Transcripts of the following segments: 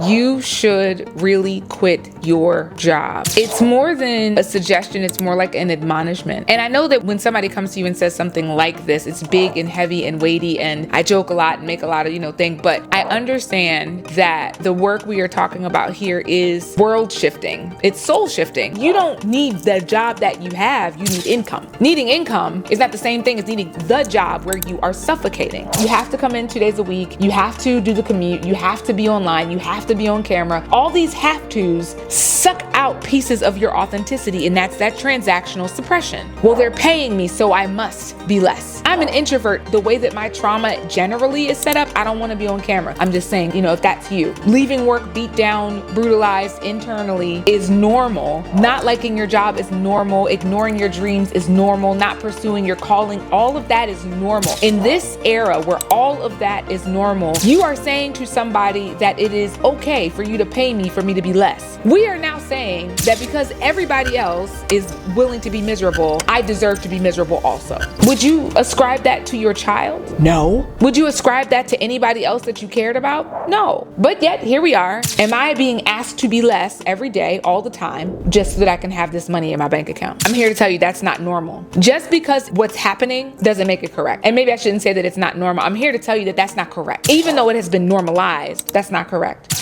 you should really quit your job. It's more than a suggestion, it's more like an admonishment. And I know that when somebody comes to you and says something like this, it's big and heavy and weighty, and I joke a lot and make a lot of, things, but I understand that the work we are talking about here is world shifting. It's soul shifting. You don't need the job that you have, you need income. Needing income is not the same thing as needing the job where you are suffocating. You have to come in 2 days a week. You have to do the commute. You have to be online. You have to be on camera. All these have tos suck out pieces of your authenticity, and that's that transactional suppression. Well, they're paying me, so I must be less. I'm an introvert. The way that my trauma generally is set up, I don't want to be on camera. I'm just saying, if that's you. Leaving work beat down, brutalized internally is normal. Not liking your job is normal. Ignoring your dreams is normal. Not pursuing your calling, all of that is normal. In this era where all of that is normal, you are saying to somebody that it is okay for you to pay me for me to be less. We are now saying that because everybody else is willing to be miserable, I deserve to be miserable also. Would you ascribe that to your child? No. Would you ascribe that to anybody else that you cared about? No. But yet, here we are. Am I being asked to be less every day, all the time, just so that I can have this money in my bank account? I'm here to tell you that's not normal. Just because what's happening doesn't make it correct. And maybe I shouldn't say that it's not normal. I'm here to tell you that that's not correct. Even though it has been normalized, that's not correct.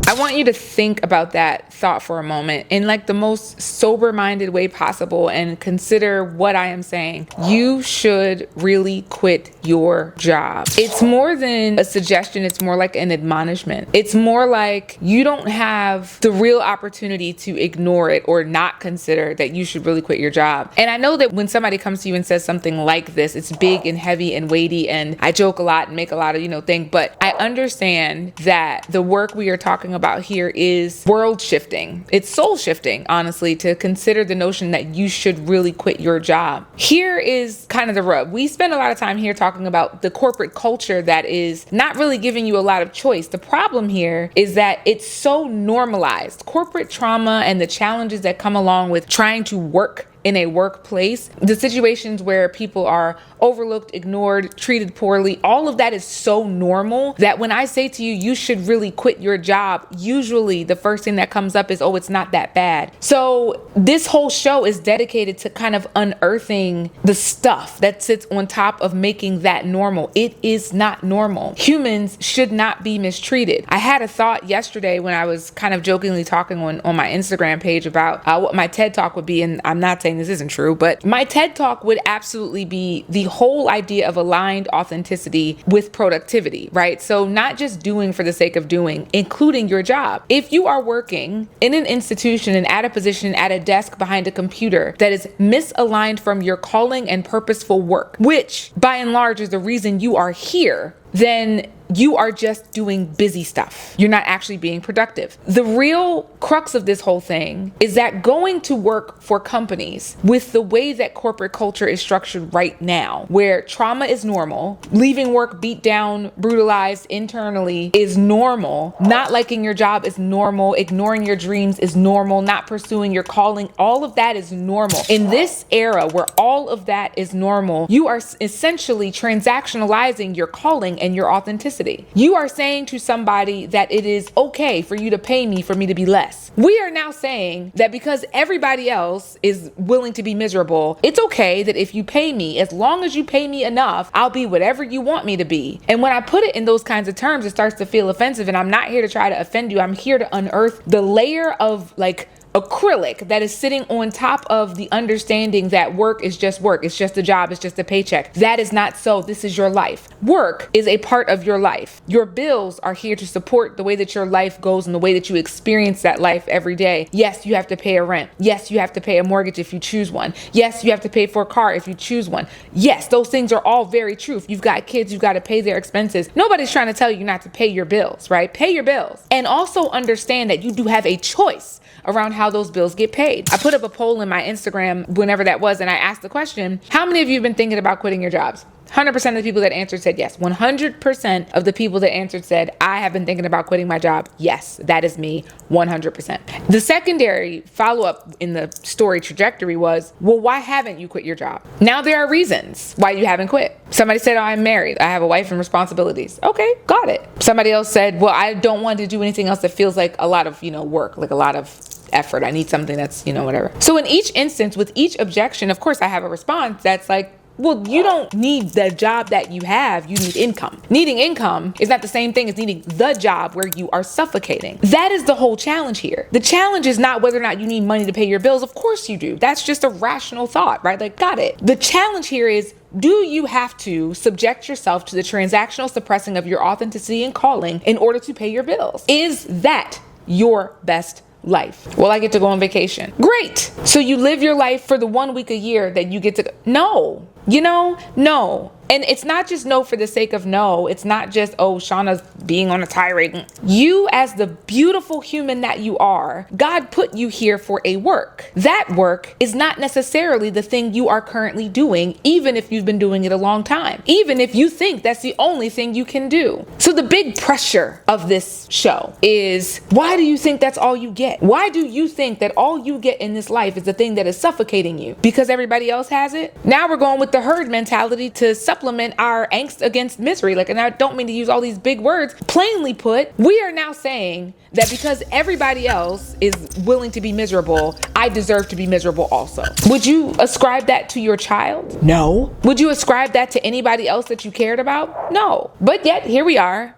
I want you to think about that thought for a moment in like the most sober-minded way possible and consider what I am saying. You should really quit your job. It's more than a suggestion, it's more like an admonishment. It's more like you don't have the real opportunity to ignore it or not consider that you should really quit your job. And I know that when somebody comes to you and says something like this, it's big and heavy and weighty, and I joke a lot and make a lot of, things, but I understand that the work we are talking about here is world shifting. It's soul shifting, honestly, to consider the notion that you should really quit your job. Here is kind of the rub. We spend a lot of time here talking about the corporate culture that is not really giving you a lot of choice. The problem here is that it's so normalized. Corporate trauma and the challenges that come along with trying to work in a workplace, the situations where people are overlooked, ignored, treated poorly, all of that is so normal that when I say to you, you should really quit your job, usually the first thing that comes up is, oh, it's not that bad. So this whole show is dedicated to kind of unearthing the stuff that sits on top of making that normal. It is not normal. Humans should not be mistreated. I had a thought yesterday when I was kind of jokingly talking on my Instagram page about what my TED Talk would be, and I'm not saying this isn't true, but my TED Talk would absolutely be the whole idea of aligned authenticity with productivity, right? So not just doing for the sake of doing, including your job. If you are working in an institution and at a position at a desk behind a computer that is misaligned from your calling and purposeful work, which by and large is the reason you are here, then you are just doing busy stuff. You're not actually being productive. The real crux of this whole thing is that going to work for companies with the way that corporate culture is structured right now, where trauma is normal, leaving work beat down, brutalized internally is normal, not liking your job is normal, ignoring your dreams is normal, not pursuing your calling, all of that is normal. In this era where all of that is normal, you are essentially transactionalizing your calling and your authenticity. You are saying to somebody that it is okay for you to pay me for me to be less. We are now saying that because everybody else is willing to be miserable, it's okay that if you pay me, as long as you pay me enough, I'll be whatever you want me to be. And when I put it in those kinds of terms, it starts to feel offensive. And I'm not here to try to offend you. I'm here to unearth the layer of acrylic that is sitting on top of the understanding that work is just work. It's just a job. It's just a paycheck. That is not so. This is your life. Work is a part of your life. Your bills are here to support the way that your life goes and the way that you experience that life every day. Yes, you have to pay a rent. Yes, you have to pay a mortgage if you choose one. Yes, you have to pay for a car if you choose one. Yes, those things are all very true. If you've got kids, you've got to pay their expenses. Nobody's trying to tell you not to pay your bills, right? Pay your bills. And also understand that you do have a choice around how those bills get paid. I put up a poll in my Instagram whenever that was, and I asked the question, how many of you have been thinking about quitting your jobs? 100% of the people that answered said yes. 100% of the people that answered said, I have been thinking about quitting my job. Yes, that is me, 100%. The secondary follow-up in the story trajectory was, well, why haven't you quit your job? Now there are reasons why you haven't quit. Somebody said, oh, I'm married. I have a wife and responsibilities. Okay, got it. Somebody else said, well, I don't want to do anything else that feels like a lot of, work, like a lot of effort. I need something that's, whatever. So in each instance, with each objection, of course, I have a response that's like, well, you don't need the job that you have, you need income. Needing income is not the same thing as needing the job where you are suffocating. That is the whole challenge here. The challenge is not whether or not you need money to pay your bills. Of course you do. That's just a rational thought, right? Like, got it. The challenge here is, do you have to subject yourself to the transactional suppressing of your authenticity and calling in order to pay your bills? Is that your best life? Well, I get to go on vacation. Great. So you live your life for the 1 week a year that you get to, no. No. And it's not just no for the sake of no. It's not just, oh, Shauna's being on a tirade. You, as the beautiful human that you are, God put you here for a work. That work is not necessarily the thing you are currently doing, even if you've been doing it a long time, even if you think that's the only thing you can do. So the big pressure of this show is, why do you think that's all you get? Why do you think that all you get in this life is the thing that is suffocating you? Because everybody else has it? Now we're going with the herd mentality to supplement our angst against misery. And I don't mean to use all these big words. Plainly put, we are now saying that because everybody else is willing to be miserable, I deserve to be miserable also. Would you ascribe that to your child? No. Would you ascribe that to anybody else that you cared about? No. But yet here we are.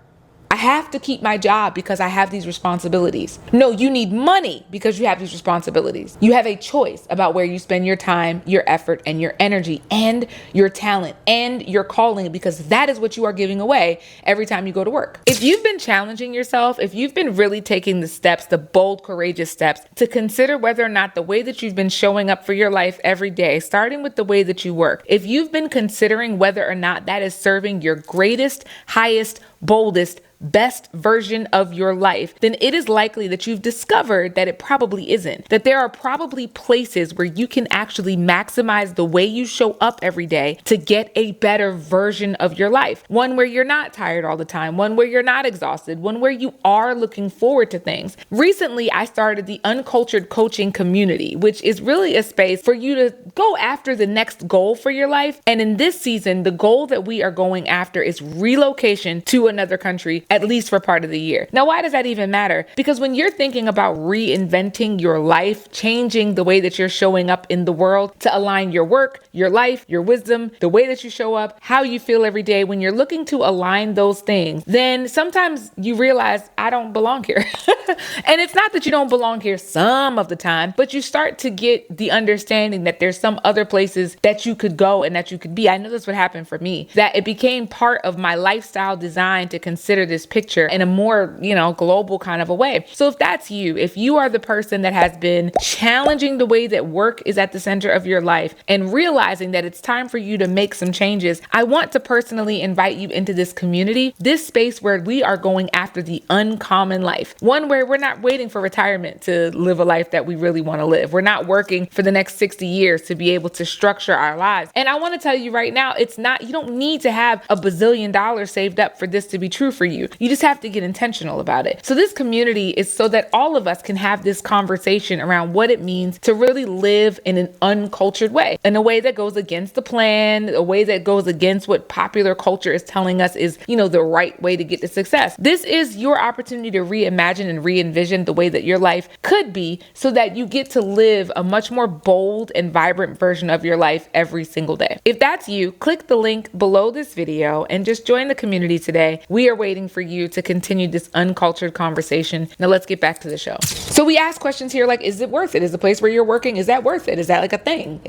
I have to keep my job because I have these responsibilities. No, you need money because you have these responsibilities. You have a choice about where you spend your time, your effort, and your energy, and your talent, and your calling, because that is what you are giving away every time you go to work. If you've been challenging yourself, if you've been really taking the steps, the bold, courageous steps to consider whether or not the way that you've been showing up for your life every day, starting with the way that you work, if you've been considering whether or not that is serving your greatest, highest, boldest, best version of your life, then it is likely that you've discovered that it probably isn't. That there are probably places where you can actually maximize the way you show up every day to get a better version of your life. One where you're not tired all the time, one where you're not exhausted, one where you are looking forward to things. Recently, I started the Uncultured Coaching Community, which is really a space for you to go after the next goal for your life. And in this season, the goal that we are going after is relocation to another country, at least for part of the year. Now, why does that even matter? Because when you're thinking about reinventing your life, changing the way that you're showing up in the world to align your work, your life, your wisdom, the way that you show up, how you feel every day, when you're looking to align those things, then sometimes you realize, I don't belong here. And it's not that you don't belong here some of the time, but you start to get the understanding that there's some other places that you could go and that you could be. I know that's what happened for me, that it became part of my lifestyle design to consider this picture in a more, global kind of a way. So if that's you, if you are the person that has been challenging the way that work is at the center of your life and realizing that it's time for you to make some changes, I want to personally invite you into this community, this space where we are going after the uncommon life, one where we're not waiting for retirement to live a life that we really want to live. We're not working for the next 60 years to be able to structure our lives. And I want to tell you right now, you don't need to have $1 bazillion saved up for this to be true for you. You just have to get intentional about it. So this community is so that all of us can have this conversation around what it means to really live in an uncultured way, in a way that goes against the plan, a way that goes against what popular culture is telling us is, the right way to get to success. This is your opportunity to reimagine and re-envision the way that your life could be so that you get to live a much more bold and vibrant version of your life every single day. If that's you, click the link below this video and just join the community today. We are waiting for you to continue this uncultured conversation. Now let's get back to the show. So we ask questions here like, is it worth it? Is the place where you're working, is that worth it? Is that like a thing?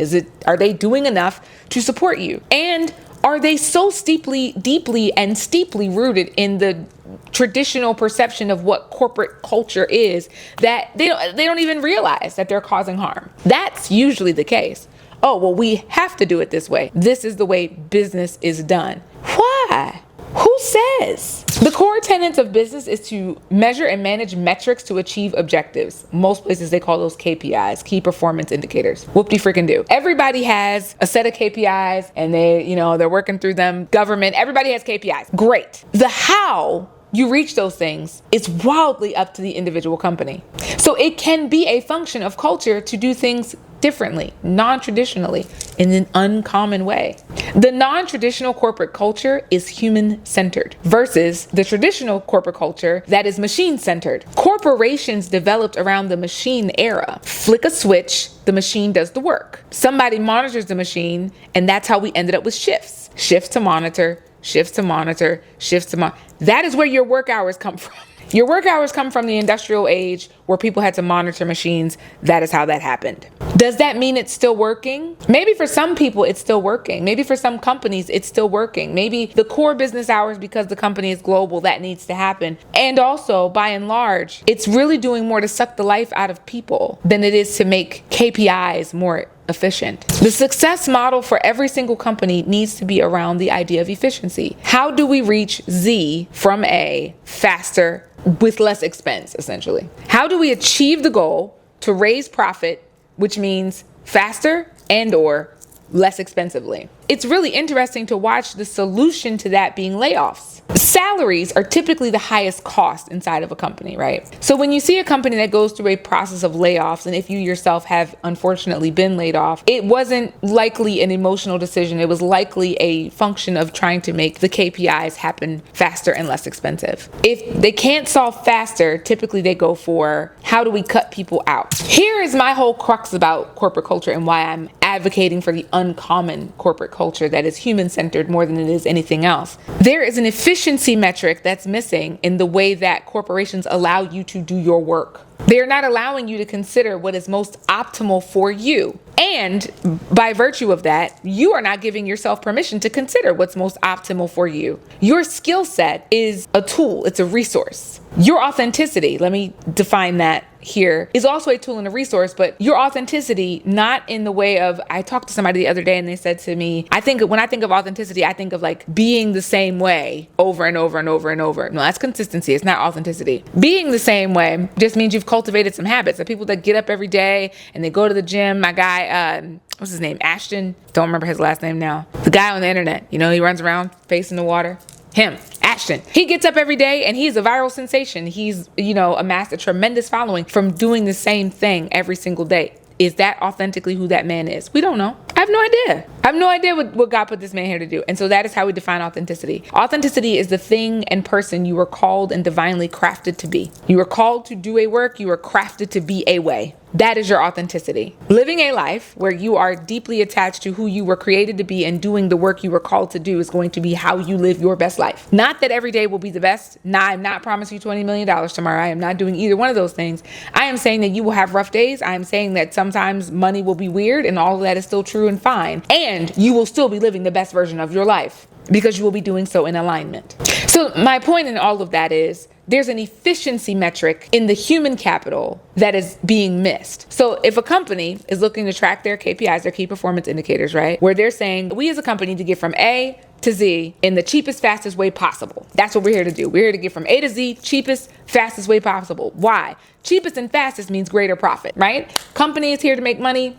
Are they doing enough to support you? And are they so deeply and steeply rooted in the traditional perception of what corporate culture is that they don't even realize that they're causing harm? That's usually the case. Oh, well, we have to do it this way. This is the way business is done. Why? Who says? The core tenets of business is to measure and manage metrics to achieve objectives. Most places they call those KPIs, key performance indicators. Whoop-de-freaking do. Everybody has a set of KPIs and they're working through them. Government, everybody has KPIs. Great. The how you reach those things is wildly up to the individual company. So it can be a function of culture to do things differently, non-traditionally, in an uncommon way. The non-traditional corporate culture is human-centered versus the traditional corporate culture that is machine-centered. Corporations developed around the machine era. Flick a switch, the machine does the work. Somebody monitors the machine, and that's how we ended up with shifts. Shifts to monitor, shifts to monitor, shifts to monitor. That is where your work hours come from. Your work hours come from the industrial age where people had to monitor machines. That is how that happened. Does that mean it's still working? Maybe for some people it's still working. Maybe for some companies it's still working. Maybe the core business hours, because the company is global, that needs to happen. And also, by and large, it's really doing more to suck the life out of people than it is to make KPIs more efficient. The success model for every single company needs to be around the idea of efficiency. How do we reach Z from A faster with less expense, essentially? How do we achieve the goal to raise profit, which means faster and or less expensively? It's really interesting to watch the solution to that being layoffs. Salaries are typically the highest cost inside of a company, right? So when you see a company that goes through a process of layoffs, and if you yourself have unfortunately been laid off, it wasn't likely an emotional decision. It was likely a function of trying to make the KPIs happen faster and less expensive. If they can't solve faster, typically they go for, how do we cut people out? Here is my whole crux about corporate culture and why I'm advocating for the uncommon corporate culture that is human-centered more than it is anything else. There is an efficiency metric that's missing in the way that corporations allow you to do your work. They're not allowing you to consider what is most optimal for you. And by virtue of that, you are not giving yourself permission to consider what's most optimal for you. Your skill set is a tool, it's a resource. Your authenticity, let me define that here, is also a tool and a resource, but your authenticity, not in the way of, I talked to somebody the other day and they said to me, when I think of authenticity, I think of like being the same way over and over and over and over. No, that's consistency. It's not authenticity. Being the same way just means you've cultivated some habits. The people that get up every day and they go to the gym. My guy, what's his name? Ashton. Don't remember his last name now. The guy on the internet, he runs around facing the water. Him, Ashton. He gets up every day and he's a viral sensation. He's, amassed a tremendous following from doing the same thing every single day. Is that authentically who that man is? We don't know. I have no idea. I have no idea what God put this man here to do. And so that is how we define authenticity. Authenticity is the thing and person you were called and divinely crafted to be. You were called to do a work. You were crafted to be a way. That is your authenticity. Living a life where you are deeply attached to who you were created to be and doing the work you were called to do is going to be how you live your best life. Not that every day will be the best. I'm not promising you $20 million tomorrow. I am not doing either one of those things. I am saying that you will have rough days. I am saying that sometimes money will be weird and all of that is still true and fine. And you will still be living the best version of your life because you will be doing so in alignment. So my point in all of that is, there's an efficiency metric in the human capital that is being missed. So if a company is looking to track their KPIs, their key performance indicators, right? Where they're saying, we as a company need to get from A to Z in the cheapest, fastest way possible. That's what we're here to do. We're here to get from A to Z, cheapest, fastest way possible. Why? Cheapest and fastest means greater profit, right? Company is here to make money.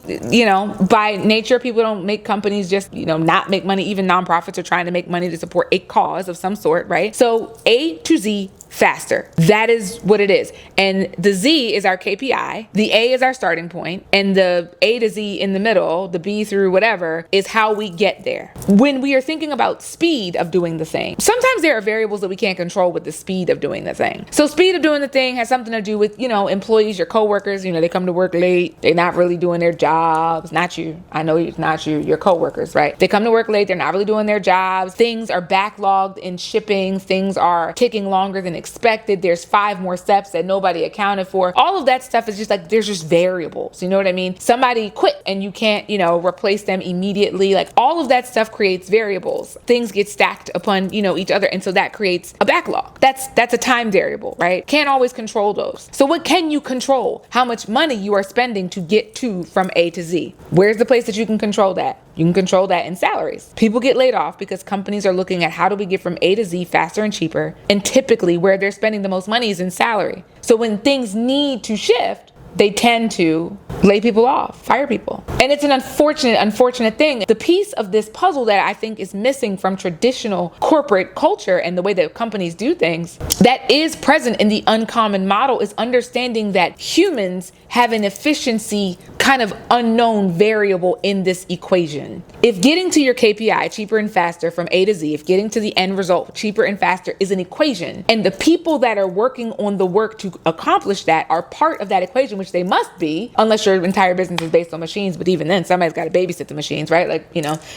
By nature, people don't make companies just, not make money. Even nonprofits are trying to make money to support a cause of some sort, right? So A to Z, faster. That is what it is. And the Z is our KPI. The A is our starting point. And the A to Z in the middle, the B through whatever, is how we get there. When we are thinking about speed of doing the thing, sometimes there are variables that we can't control with the speed of doing the thing. So speed of doing the thing has something to do with, employees, your coworkers, they come to work late. They're not really doing their jobs. Not you. I know it's not you, your coworkers, right? They come to work late. They're not really doing their jobs. Things are backlogged in shipping. Things are taking longer than expected. There's 5 more steps that nobody accounted for. All of that stuff is just like, there's just variables. You know what I mean? Somebody quit and you can't, replace them immediately. Like all of that stuff creates variables. Things get stacked upon, each other. And so that creates a backlog. That's a time variable, right? Can't always control those. So what can you control? How much money you are spending to get from A to Z. Where's the place that you can control that? You can control that in salaries. People get laid off because companies are looking at how do we get from A to Z faster and cheaper. And typically where they're spending the most money is in salary. So when things need to shift, they tend to lay people off, fire people. And it's an unfortunate thing. The piece of this puzzle that I think is missing from traditional corporate culture and the way that companies do things that is present in the uncommon model is understanding that humans have an efficiency kind of unknown variable in this equation. If getting to your KPI cheaper and faster from A to Z, if getting to the end result cheaper and faster is an equation, and the people that are working on the work to accomplish that are part of that equation, which they must be, unless your entire business is based on machines, but even then somebody's got to babysit the machines, right? Like,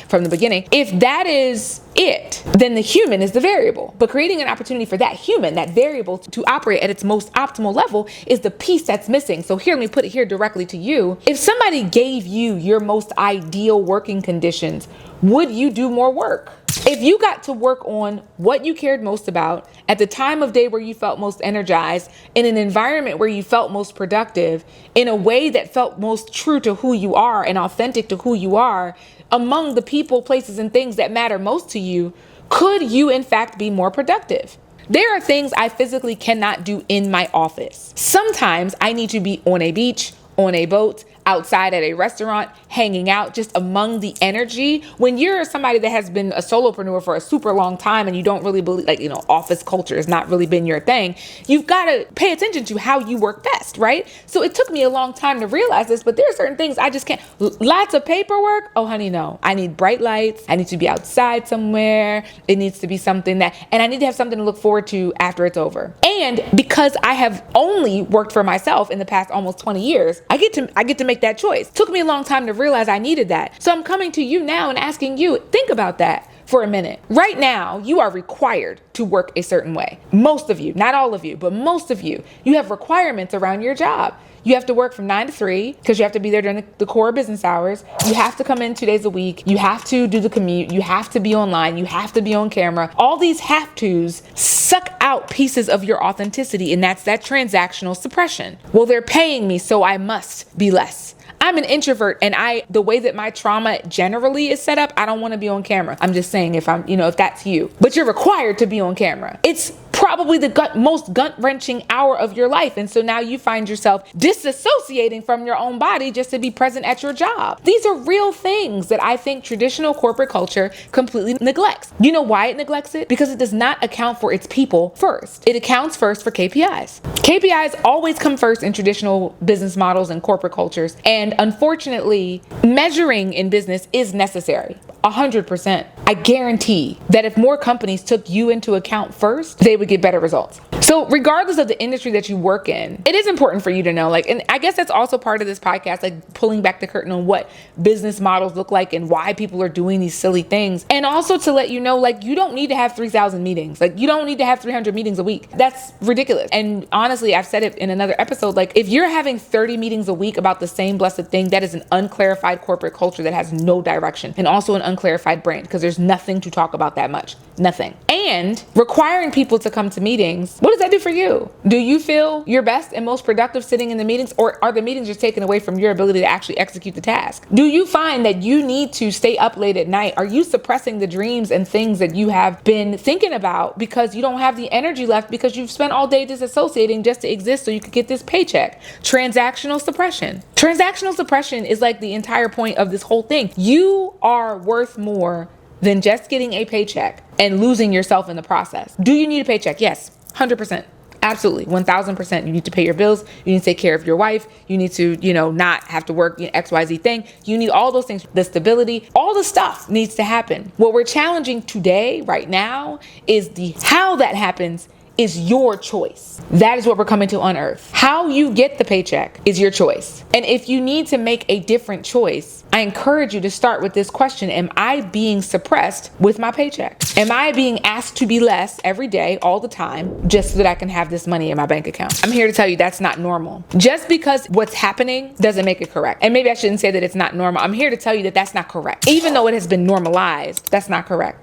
from the beginning. If that is it, then the human is the variable. But creating an opportunity for that human, that variable, to operate at its most optimal level is the piece that's missing. So here, let me put it here directly to you. If somebody gave you your most ideal working conditions, would you do more work? If you got to work on what you cared most about at the time of day where you felt most energized, in an environment where you felt most productive, in a way that felt most true to who you are and authentic to who you are, among the people, places, and things that matter most to you, could you in fact be more productive? There are things I physically cannot do in my office. Sometimes I need to be on a beach, on a boat, outside at a restaurant, hanging out, just among the energy. When you're somebody that has been a solopreneur for a super long time and you don't really believe, office culture has not really been your thing, you've got to pay attention to how you work best, right? So it took me a long time to realize this, but there are certain things I just can't. Lots of paperwork? Oh, honey, no. I need bright lights. I need to be outside somewhere. It needs to be something and I need to have something to look forward to after it's over. And because I have only worked for myself in the past almost 20 years, I get to make that choice. Took me a long time to realize I needed that. So I'm coming to you now and asking you, think about that for a minute. Right now, you are required to work a certain way. Most of you, not all of you, but most of you have requirements around your job. You have to work from 9 to 3 because you have to be there during the core business hours. You have to come in 2 days a week. You have to do the commute. You have to be online. You have to be on camera. All these have tos suck out pieces of your authenticity, and that's that transactional suppression. Well, they're paying me, so I must be less. I'm an introvert, and the way that my trauma generally is set up, I don't want to be on camera. I'm just saying if that's you, but you're required to be on camera. It's probably the most gut-wrenching hour of your life. And so now you find yourself disassociating from your own body just to be present at your job. These are real things that I think traditional corporate culture completely neglects. You know why it neglects it? Because it does not account for its people first. It accounts first for KPIs. KPIs always come first in traditional business models and corporate cultures. And unfortunately, measuring in business is necessary. 100%. I guarantee that if more companies took you into account first, they would get better results. So regardless of the industry that you work in, it is important for you to know, and I guess that's also part of this podcast, pulling back the curtain on what business models look like and why people are doing these silly things. And also to let you know, you don't need to have 3,000 meetings. You don't need to have 300 meetings a week. That's ridiculous. And honestly, I've said it in another episode, if you're having 30 meetings a week about the same blessed thing, that is an unclarified corporate culture that has no direction, and also an unclarified brand, because there's nothing to talk about that much. Nothing. And requiring people to come to meetings, what does that do for you? Do you feel your best and most productive sitting in the meetings, or are the meetings just taken away from your ability to actually execute the task? Do you find that you need to stay up late at night? Are you suppressing the dreams and things that you have been thinking about because you don't have the energy left because you've spent all day disassociating just to exist so you could get this paycheck? Transactional suppression. Transactional suppression is the entire point of this whole thing. You are worth more than just getting a paycheck and losing yourself in the process. Do you need a paycheck? Yes, 100%. Absolutely, 1,000%. You need to pay your bills. You need to take care of your wife. You need to, not have to work XYZ thing. You need all those things. The stability, all the stuff needs to happen. What we're challenging today, right now, is how that happens is your choice. That is what we're coming to unearth. How you get the paycheck is your choice. And if you need to make a different choice, I encourage you to start with this question. Am I being suppressed with my paycheck? Am I being asked to be less every day, all the time, just so that I can have this money in my bank account? I'm here to tell you that's not normal. Just because what's happening doesn't make it correct. And maybe I shouldn't say that it's not normal. I'm here to tell you that that's not correct. Even though it has been normalized, that's not correct.